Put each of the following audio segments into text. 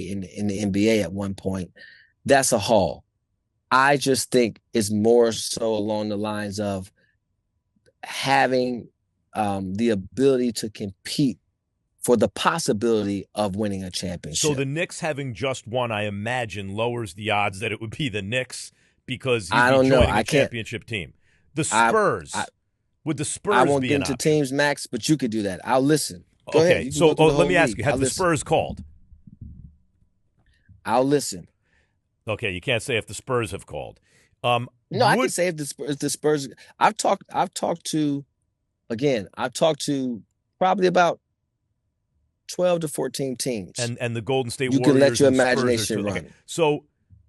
in the NBA at one point. That's a haul. I just think it's more so along the lines of having the ability to compete for the possibility of winning a So championship. the Knicks having just won, I imagine, lowers the odds that it would be the Knicks because he'd I be don't know. joining a I can't. championship team. The I I Spurs, would the I Spurs won't be get an into option? teams, Max, but you could do that. I'll listen. Go ahead. Okay, You can so go through the let whole me ask league. you, I'll have the listen. Spurs called? I'll listen. Okay, you can't say if the Spurs have called. No, I can Would say if the Spurs. I've talked to again. I've talked to probably about 12 to 14 teams. and the Golden State You can let Warriors your and Spurs are imagination two. Okay, run.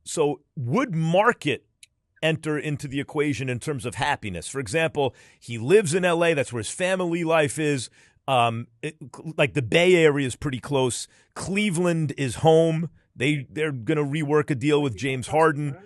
so would market enter into the equation in terms of happiness? For example, he lives in LA. That's where his family life is. Like the Bay Area is pretty close. Cleveland is home. They're going to rework a deal with James Harden.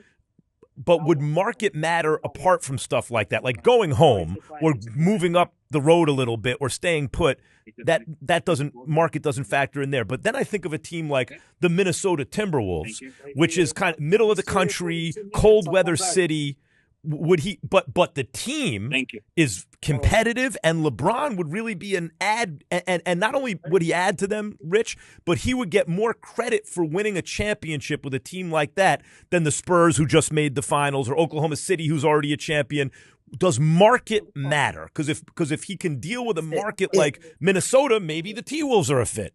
But would market matter apart from stuff like that, like going home or moving up the road a little bit or staying put? That doesn't market doesn't factor in there. But then I think of a team like the Minnesota Timberwolves, which is kind of middle of the country, cold weather city. Would he? But the team is competitive, and LeBron would really be an add. And not only would he add to them, Rich, but he would get more credit for winning a championship with a team like that than the Spurs, who just made the finals, or Oklahoma City, who's already a champion. Does market matter? Because if he can deal with a market like Minnesota, maybe the T-Wolves are a fit.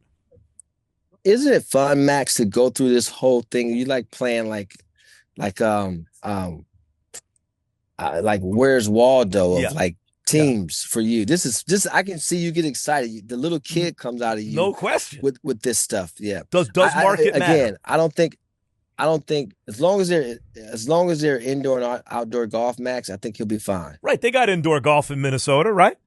Isn't it fun, Max, to go through this whole thing? You like playing like like Where's Waldo of Yeah, like yeah, teams for you. This is just I can see you get excited. The little kid comes out of you no question. with this stuff. Yeah. Does market matter? Again, I don't think as long as they're indoor and outdoor golf, Max, I think he'll be fine. Right, they got indoor golf in Minnesota, right?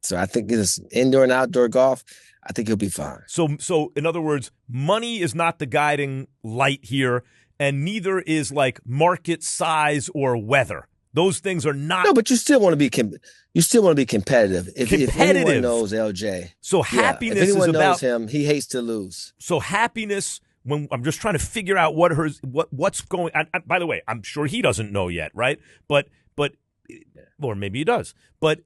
So I think it's indoor and outdoor golf. I think he'll be fine. So in other words, money is not the guiding light here, and neither is like market size or weather. Those things are not No, but you still want to be competitive. If anyone competitive. knows LJ, So yeah, if happiness is anyone knows about him, he hates to lose. so happiness. When I'm just trying to figure out what's going. By the way, I'm sure he doesn't know yet, right? But or maybe he does. But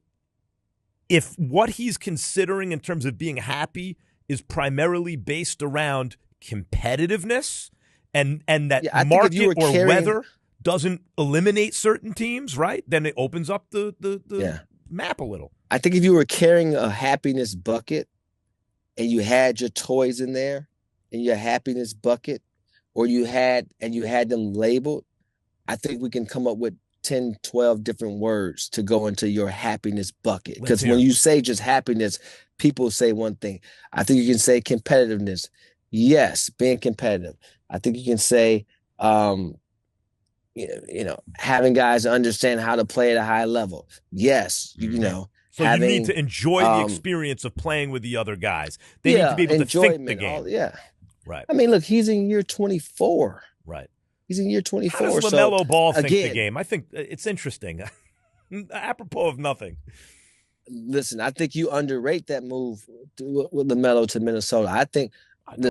if what he's considering in terms of being happy is primarily based around competitiveness and that Yeah, I think if you market were or carrying, weather doesn't eliminate certain teams, right? Then it opens up the yeah, map a little. I think if you were carrying a happiness bucket and you had your toys in there in your happiness bucket, or you had them labeled, I think we can come up with 10, 12 different words to go into your happiness bucket. Let's Because hear when it. you say just happiness, people say one thing. I think you can say competitiveness. Yes, being competitive. I think you can say having guys understand how to play at a high level. Yes, Mhm. So you need having to enjoy the um experience of playing with the other guys. They need to be yeah, able to think the enjoyment, all game. yeah. Right. I mean, look, he's in year 24. Right. He's in year How does 24. So LaMelo Ball think the again, game? I think it's interesting. Apropos of nothing. listen, I think you underrate that move with LaMelo to Minnesota.